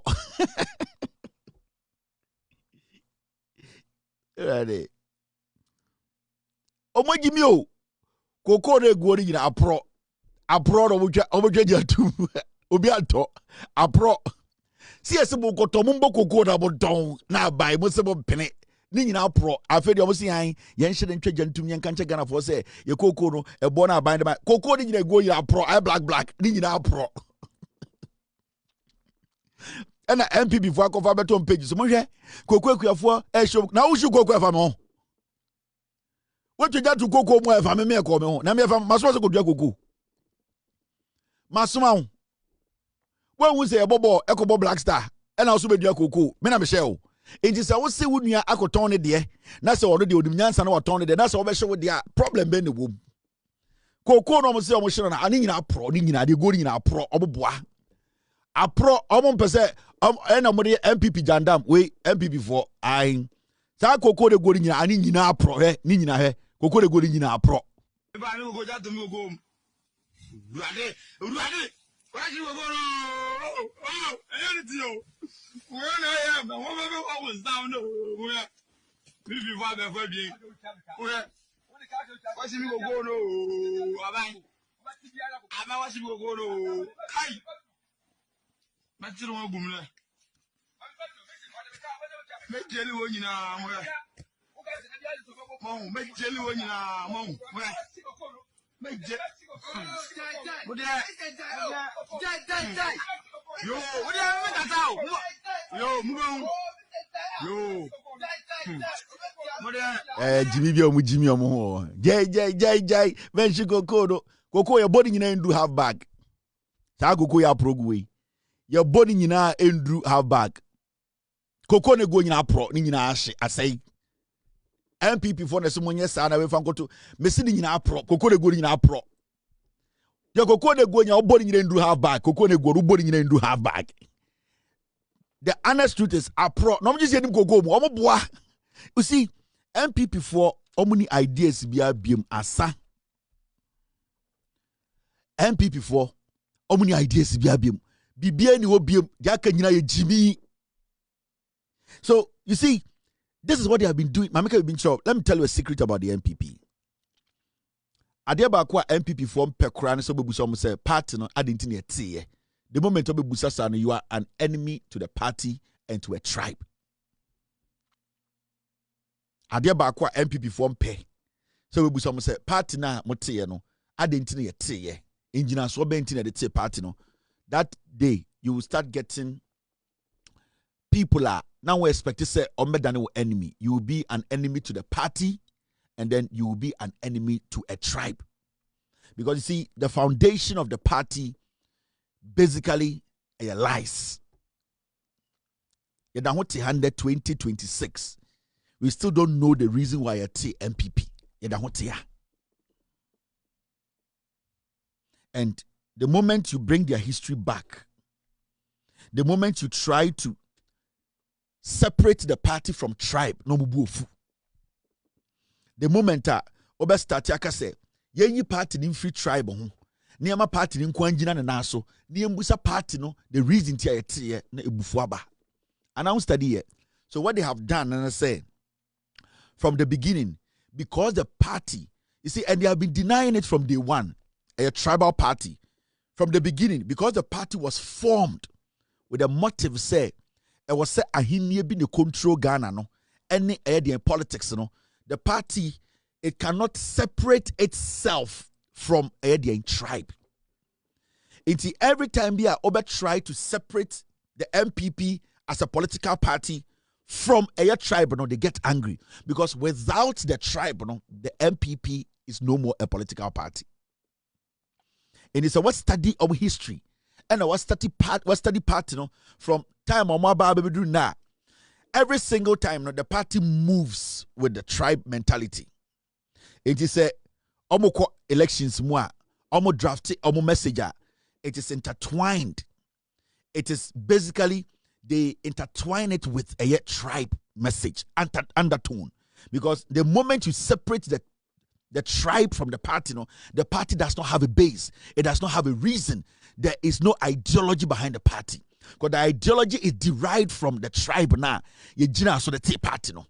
ready omo Jimmy o koko de go nyina apro no obutwa jatu obi ato apro si esebo koto mumbo koko da bodon na bai mo sebo pene ni nyina pro afedi omo si han ye nhye ntwa jantum ye nkanche gana fo se ye koko no ebo na bai de koko ni nyina go nyina pro I black ni nyina pro ena NPP fo akofa beto page so mo hwe koko akuafo e show na wo shu koko afa mo wo twa jatu koko mo afa me ko me ho na me afa maso so kodua koko masoma ho when we say a bobo ekobo black star and also be dua koko me na me share o enti say wo se wo nua akoton ne de na say odo de odim nyansa na waton ne de na say wo be hye wo de problem be ne wom koko no mo say o mo hye na ani nyina pro ni nyina de go nyina pro oboboa apro omo mpese na mo de NPP Jandam we NPP for ai sa koko de go nyina ani nyina pro he ni nyina he koko de go nyina pro ba ni go ja to mi go ruade why you go? Oh, I heard you. Where I am, I was down there. Where? Maybe father for me. Where? Why should you go? No, I'm watching you go. No, Kai. But you don't go. Make jelly when you know. Mom, make jelly when you know. Mom, where? Make jelly. Yo, what do you mean? Yo, move on. Yo. Jimmy omo. Jai. When she go koko your body nyina ndu half bag. Sa koko ya progwe. Your body nyina ndu half bag. Koko ne go nyina pro ni nyina ahye asai. NPP for the money sa na we fan koto. Mesi ni nyina pro. Koko ne go nyina pro. Your koko ne go nyina body nyina ndu half bag. Koko ne go body nyina ndu half bag. The honest truth is pro. No just say nim koko mu. Omo boa. You see, NPP for omuni ideas bia biem asa. NPP for omuni ideas bia biem. Bibia ni wo biem. Jaka nyina ye Jimmy. So, you see, this is what they have been doing. Mamika have been sure. Let me tell you a secret about the NPP. Adiaba kwa NPP form pekra so be busa say party no adintini ete. The moment obe busa sa no, you are an enemy to the party and to a tribe. Adiaba kwa NPP form pe. So be busa say party na mote no adintini ete. Engineer so be intini ete party no. That day you will start getting people are now we expect to say omedane enemy. You will be an enemy to the party, and then you will be an enemy to a tribe. Because you see, the foundation of the party basically lies. Yet 2026. We still don't know the reason why it's NPP. And the moment you bring their history back, the moment you try to separate the party from tribe, no mubufu. The moment obe start yaka say, yenyi party ni free tribe ho. Niyama party ni nkwanjina na naso. Niyambusa party no, the reason tia yetiye na ebufu aba. And I don't study it. So what they have done, and I say, from the beginning, because the party, you see, and they have been denying it from day one, a tribal party. From the beginning, because the party was formed with a motive, say, it was say, ahinie bi ne control Ghana, no, any area in politics, no, the party, it cannot separate itself from area in tribe. Until every time we are over try to separate the NPP as a political party from a tribe, no, they get angry. Because without the tribe, no, the NPP is no more a political party. And it's a what study of history. And what study part, you know, from time on my baby do now. Every single time, no, the party moves with the tribe mentality. It is a omo elections moi, omo drafty, omo messenger. It is intertwined. It is basically they intertwine it with a tribe message undertone. Because the moment you separate the tribe from the party, no, the party does not have a base. It does not have a reason. There is no ideology behind the party. Because the ideology is derived from the tribe now. You so the tea party, no.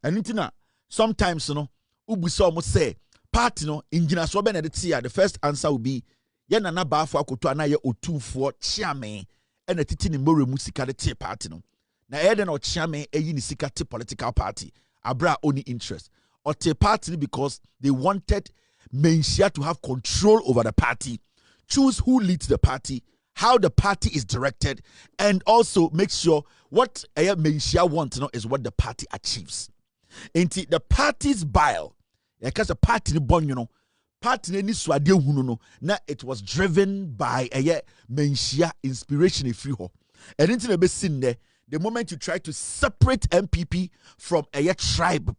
And sometimes, you know, ubuso almost say party, no, in so the first answer will be yana na ba for akoto ana ye otu for chiame and a titi ni more musika tea party, no. Na eden or chiame e ni sika tea political party. Abra only interest. Or tea party because they wanted Menshia to have control over the party, choose who leads the party, how the party is directed, and also make sure what Menshia wants, you know, is what the party achieves. Into the party's bile, because the party born, you know, party ni swade hunu no, na it was driven by a Menshia inspiration if you ho. And into the best in there, the moment you try to separate NPP from a tribe,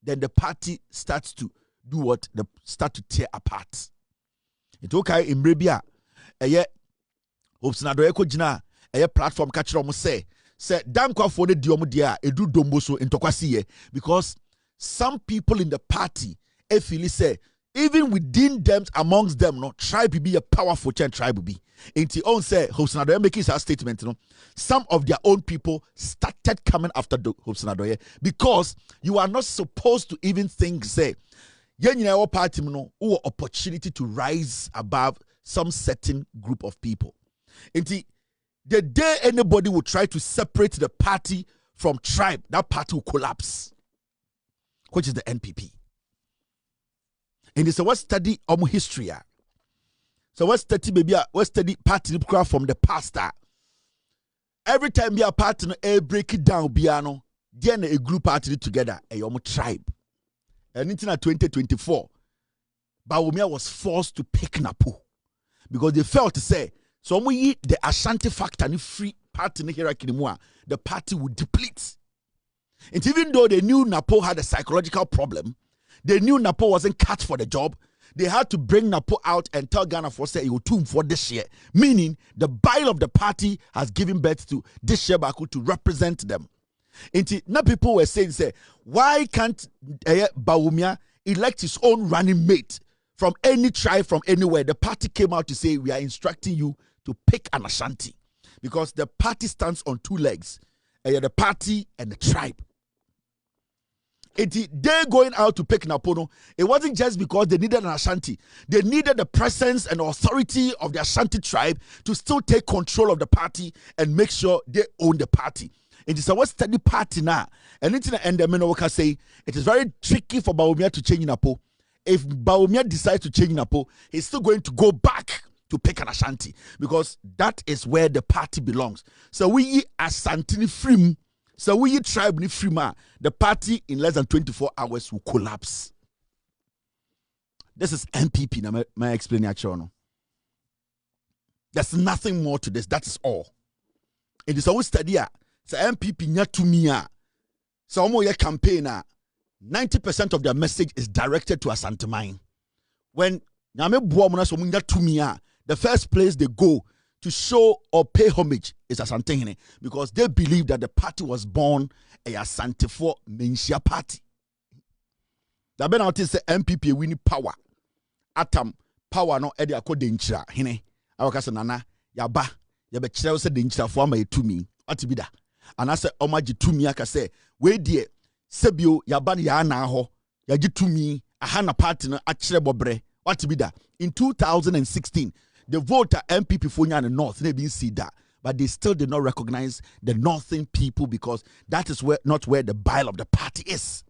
then the party starts to do what? Start to tear apart. It's okay in Brabia. Hopes na doye ko jina a platform catch them say dankwa for the diomu dia edu domboso intokwasiye, because some people in the party feel say even within them, amongst them, no tribe be a powerful tribe be. Inti on say hopes na doye making a statement, you know, some of their own people started coming after the hopes na doye, because you are not supposed to even think say our party no opportunity to rise above some certain group of people. Inti the day anybody will try to separate the party from tribe, that party will collapse, which is the NPP. And it's a what study on history. So what study maybe what study party from the past. Every time be a party no break it down piano, then a group party together a tribe. And in 2024, Bawumia was forced to pick Napo because they felt to say, so when we the Asante factor and free party in the hierarchy, the party would deplete. And even though they knew Napo had a psychological problem, they knew Napo wasn't cut for the job, they had to bring Napo out and tell Ghana for say you tune for this year. Meaning the bile of the party has given birth to this year Baku to represent them. And now people were saying, say, why can't Bawumia elect his own running mate from any tribe, from anywhere? The party came out to say, we are instructing you to pick an Ashanti, because the party stands on two legs, the party and the tribe. They going out to pick Napono. It wasn't just because they needed an Ashanti. They needed the presence and authority of the Ashanti tribe to still take control of the party and make sure they own the party. It is a what study party now. And it's the end of the say it is very tricky for Bawumia to change Napo. If Bawumia decides to change Napo, he's still going to go back to pick an Ashanti because that is where the party belongs. So we Asante free, so we tribe ni free, the party in less than 24 hours will collapse. This is NPP. Now, may I explain actually? There's nothing more to this. That is all. It is always study. So NPP nya to me. So almost campaigner. 90% of their message is directed to Asante Mine. When the first place they go to show or pay homage is Asante, because they believe that the party was born a Asante for Menshia party. The benefit is NPP winning power. Atam power no edi akodenchira hene. Awakasa nana yaba yabe kyerɛ sɛ denchira fo ama etumi. Atibida. Anase omaji tumi aka sɛ we die sebio yaba ya na ho yaji tumi aha na party no akyerɛ bobre. Atibida. In 2016 the voter NPP for the North they didn't see that, but they still did not recognize the Northern people because that is not where the bile of the party is.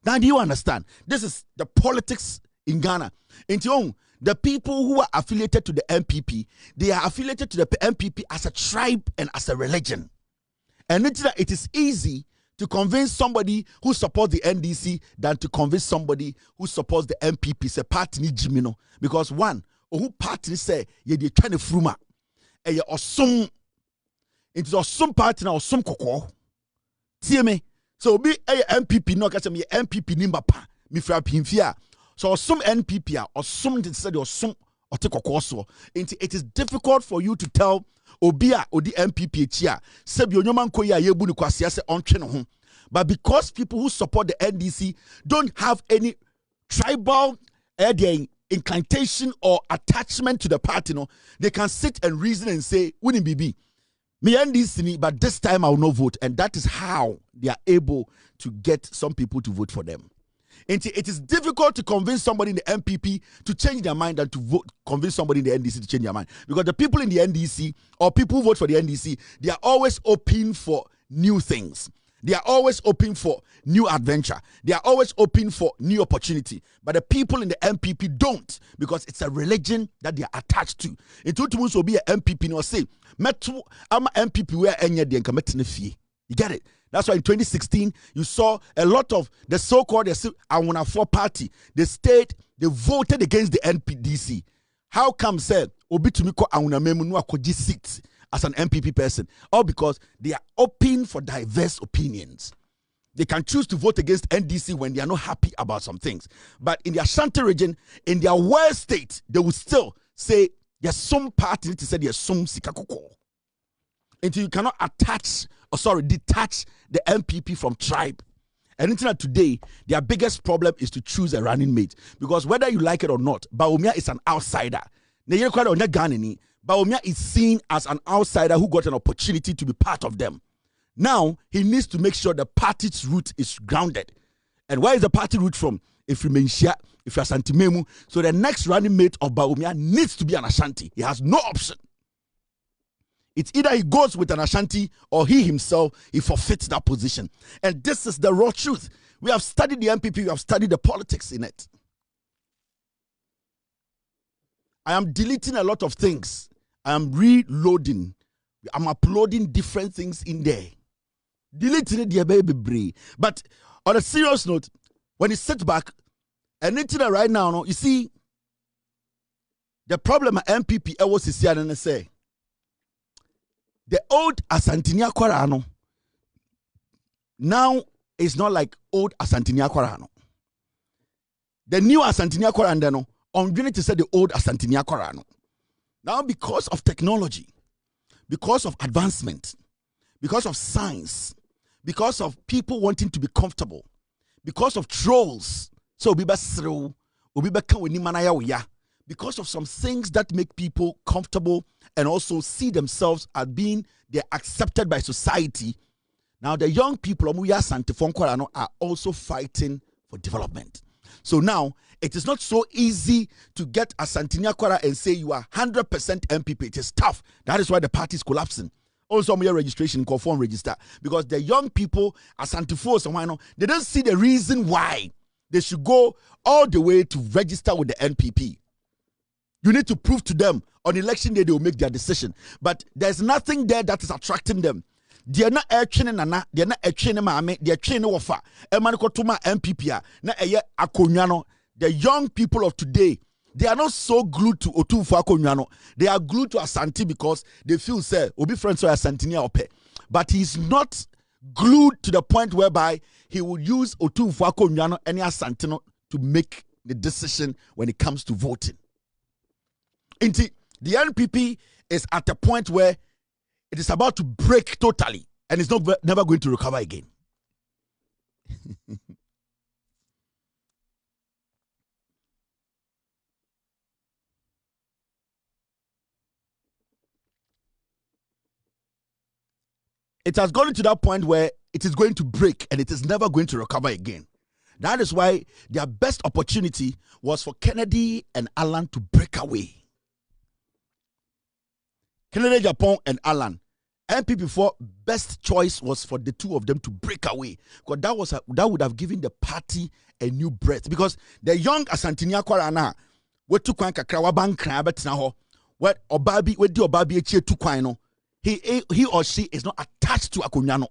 Now, do you understand? This is the politics in Ghana. The people who are affiliated to the NPP, they are affiliated to the NPP as a tribe and as a religion. And it is easy to convince somebody who supports the NDC than to convince somebody who supports the NPP. It's a party ni Jimino. Because one, who party say ye de kind of fruma. And ye osum into osum party na osum koko. See me? So be a NPP no kasa me NPP nimba pa. Mi fra pimfia. So osum NPP or some said osum or take koko so. It is difficult for you to tell Obia or the NPP chia. Sebio nyoman koya yebu ni kwa siase ontwe no ho. But because people who support the NDC don't have any tribal inclination or attachment to the party, no, they can sit and reason and say, wouldn't be me NDC, but this time I will not vote. And that is how they are able to get some people to vote for them. And it is difficult to convince somebody in the NPP to change their mind than to convince somebody in the NDC to change their mind. Because the people in the NDC or people who vote for the NDC, they are always open for new things. They are always open for new adventure. They are always open for new opportunity. But the people in the NPP don't, because it's a religion that they are attached to. It will be an MPP no say, "Metu ama MPP where enya de nka metene fie." You get it? That's why in 2016 you saw a lot of the so-called Aduana 4 party. They voted against the NPDC. How come said obi tumi ko Aduana memu no akoji seats as an MPP person? All because they are open for diverse opinions. They can choose to vote against NDC when they are not happy about some things. But in the Ashanti region, in their world state, they will still say there's some party to say there's some sikakoko. Until you cannot detach the MPP from tribe. And until today, their biggest problem is to choose a running mate. Because whether you like it or not, Bawumia is an outsider. Bawumia is seen as an outsider who got an opportunity to be part of them. Now, he needs to make sure the party's root is grounded. And where is the party root from? If you mention, if you're Asante Memu, so the next running mate of Bawumia needs to be an Ashanti. He has no option. It's either he goes with an Ashanti or he himself, he forfeits that position. And this is the raw truth. We have studied the NPP, we have studied the politics in it. I am deleting a lot of things. I am reloading. I'm uploading different things in there. Deleting it, dear baby. But on a serious note, when you sit back and into that right now, you see, the problem at NPP was to say, the old Asante Kwarano now is not like old Asante Kwarano. The new Asante Kwarano on going to say the old Asante Kwarano. Now, because of technology, because of advancement, because of science, because of people wanting to be comfortable, because of trolls, so because of some things that make people comfortable and also see themselves as being they're accepted by society. Now the young people are also fighting for development. So now it is not so easy to get Asante Kotoko and say you are 100% NPP. It is tough. That is why the party is collapsing. Also, your registration, conform register, because the young people, Asante Force, they don't see the reason why they should go all the way to register with the NPP. You need to prove to them on election day they will make their decision. But there's nothing there that is attracting them. They're not training nana, they're not training mame, they're training wafa. Emaniko NPP na eye akonyano. The young people of today, they are not so glued to Otumfuo Akonyano. They are glued to Asante because they feel say obi friends are Asante ope. But he's not glued to the point whereby he will use Otumfuo Akonyano and Asante to make the decision when it comes to voting. The NPP is at a point where it is about to break totally and it's never going to recover again. It has gone to that point where it is going to break and it is never going to recover again. That is why their best opportunity was for Kennedy and Alan to break away. Kennedy, Japan, and Alan. NPP for best choice was for the two of them to break away. Because that would have given the party a new breath. Because the young Asantini Akwarana, we took one kakra waban krabet na ho. What Obabi, we do Obabi eche tu kwano. He or she is not attached to Akonyano.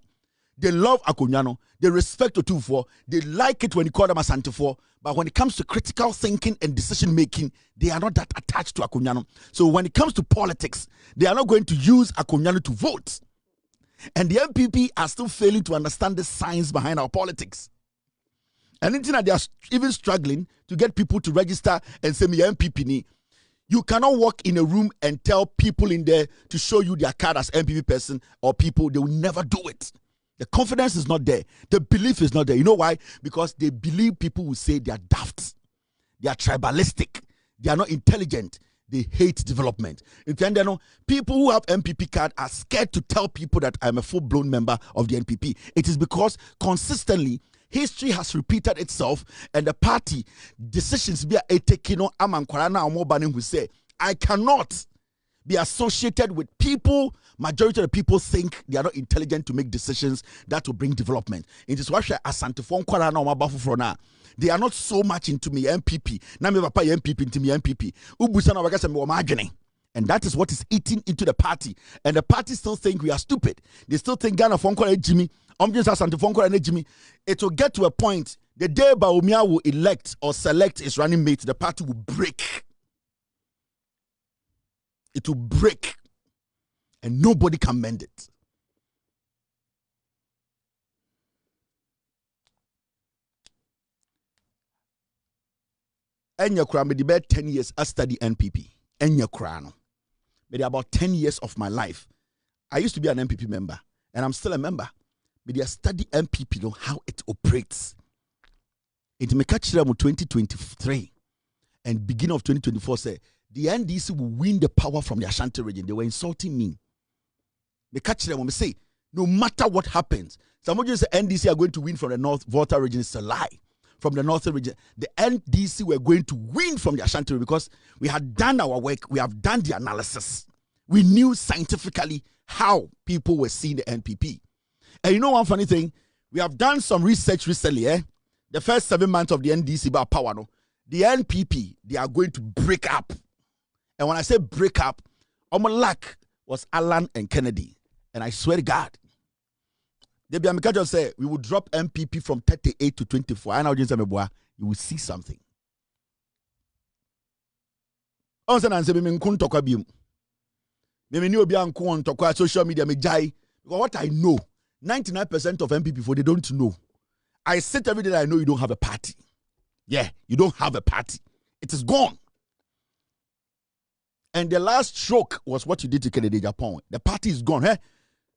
They love Akonyano. They respect Otumfuo. They like it when you call them Asante for. But when it comes to critical thinking and decision making, they are not that attached to Akonyano. So when it comes to politics, they are not going to use Akonyano to vote. And the NPP are still failing to understand the science behind our politics. And until they are even struggling to get people to register and say, me NPP ni. You cannot walk in a room and tell people in there to show you their card as NPP person or people. They will never do it. The confidence is not there. The belief is not there. You know why? Because they believe people will say they are daft. They are tribalistic. They are not intelligent. They hate development. People who have NPP card are scared to tell people that I'm a full-blown member of the NPP. It is because consistently history has repeated itself and the party decisions be taken on Amankwarana or Mobani who say, I cannot be associated with people. Majority of the people think they are not intelligent to make decisions that will bring development. It is why Asante Kwarana or Mabafu Frona. They are not so much into me MPP. Na me papa MPP into me MPP. Ubusana wakasa me wamagene. And that is what is eating into the party. And the party still think we are stupid. They still think Ghana Fonko Jimmy. It will get to a point, the day Baumia will elect or select his running mate, the party will break. It will break. And nobody can mend it. Enya kura me about 10 years I study NPP. Enya kura no. Maybe about 10 years of my life. I used to be an NPP member. And I'm still a member. But I study NPP, know how it operates. It may catch them in 2023 and beginning of 2024 say the NDC will win the power from the Ashanti region. They were insulting me. They catch them when they say no matter what happens, somebody say NDC are going to win from the North Volta region. It's a lie. From the Northern region, the NDC were going to win from the Ashanti region because we had done our work. We have done the analysis. We knew scientifically how people were seeing the NPP. And you know one funny thing? We have done some research recently, The first 7 months of the NDC about power, no? The NPP, they are going to break up. And when I say break up, luck was Alan and Kennedy. And I swear to God, the Biamika say we will drop NPP from 38 to 24. I know you will see something. Social media, because what I know, 99% of NPP, they don't know. I sit every day, I know you don't have a party. Yeah, you don't have a party. It is gone. And the last stroke was what you did to Kennedy Japan. The party is gone.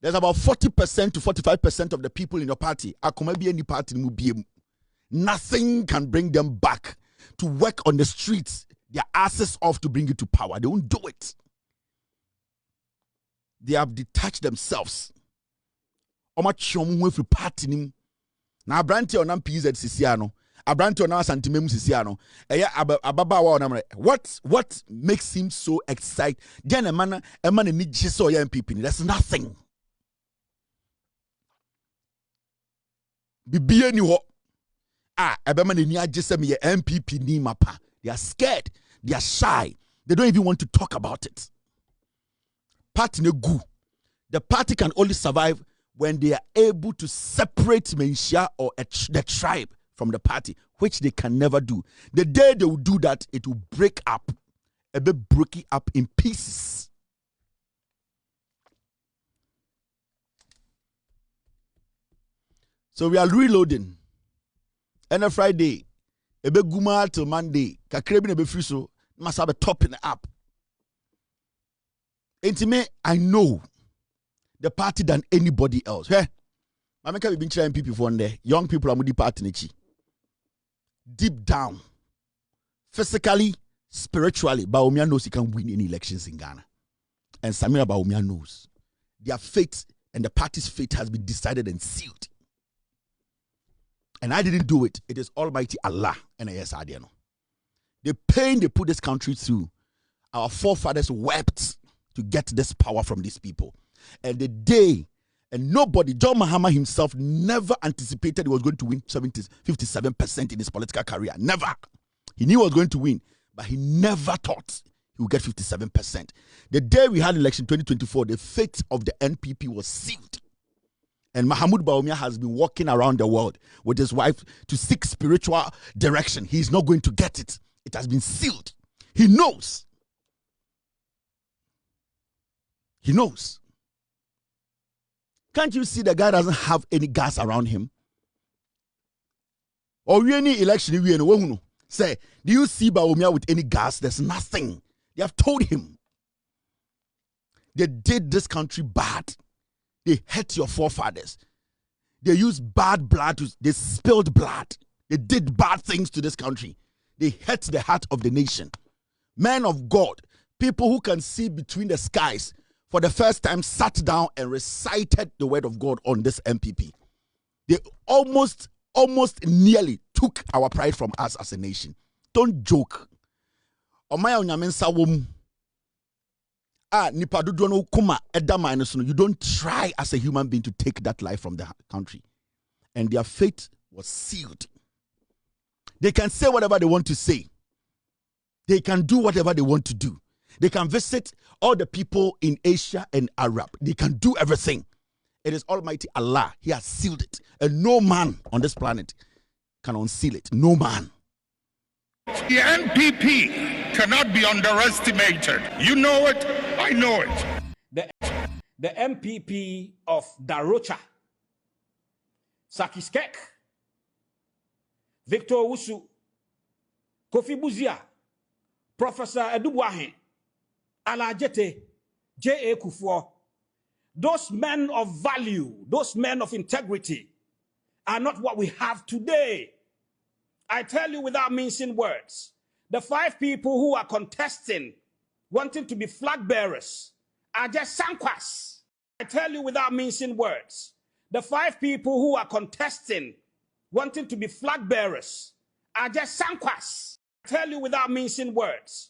There's about 40% to 45% of the people in your party. Any party, nothing can bring them back to work on the streets. Their asses off to bring you to power. They won't do it. They have detached themselves. Party na Abranti onam PZ no. Abranti onam Santimem Sisiano. What makes him so excited? Then a man need so MPP. There's nothing. Bibiye ni ho. Ebema ni ajese me MPP ni mapa. They are scared. They are shy. They don't even want to talk about it. Party no good. The party can only survive when they are able to separate Menshia or the tribe from the party, which they can never do. The day they will do that, it will break up, a bit breaking up in pieces. So we are reloading. And a Friday, a bit guma till Monday, kakrebi ne be free so must have a topping up. Intimate, I know the party than anybody else. Hey, I make a been trying NPP for one day. Young people are the party. Deep down, physically, spiritually, Bawumia knows he can win any elections in Ghana. And Samira Bawumia knows their fate and the party's fate has been decided and sealed. And I didn't do it. It is Almighty Allah. And yes, I know. The pain they put this country through, our forefathers wept to get this power from these people. And the day, and nobody, John Mahama himself never anticipated he was going to win 57% in his political career. Never. He knew he was going to win, but he never thought he would get 57%. The day we had election 2024, the fate of the NPP was sealed. And Mahmoud Bawumia has been walking around the world with his wife to seek spiritual direction. He's not going to get it. It has been sealed. He knows. He knows. Can't you see the guy doesn't have any gas around him? Or any election, say, do you see Bawumia with any gas? There's nothing. They have told him. They did this country bad. They hurt your forefathers. They used bad blood. They spilled blood. They did bad things to this country. They hurt the heart of the nation. Men of God, people who can see between the skies, for the first time sat down and recited the word of God on this NPP. They almost nearly took our pride from us as a nation. Don't joke. You don't try as a human being to take that life from the country. And their fate was sealed. They can say whatever they want to say. They can do whatever they want to do. They can visit all the people in Asia and Arab. They can do everything. It is Almighty Allah. He has sealed it. And no man on this planet can unseal it. No man. The NPP cannot be underestimated. You know it, I know it. The NPP of Darocha, Sakiskek, Victor Usu, Kofi Buzia, Professor Edubuahe, Alajete, J.A. Kufuor, those men of value, those men of integrity are not what we have today. I tell you without mincing words, the 5 people who are contesting, wanting to be flag bearers, are just sankwas. I tell you without mincing words, the 5 people who are contesting, wanting to be flag bearers, are just sankwas. I tell you without mincing words,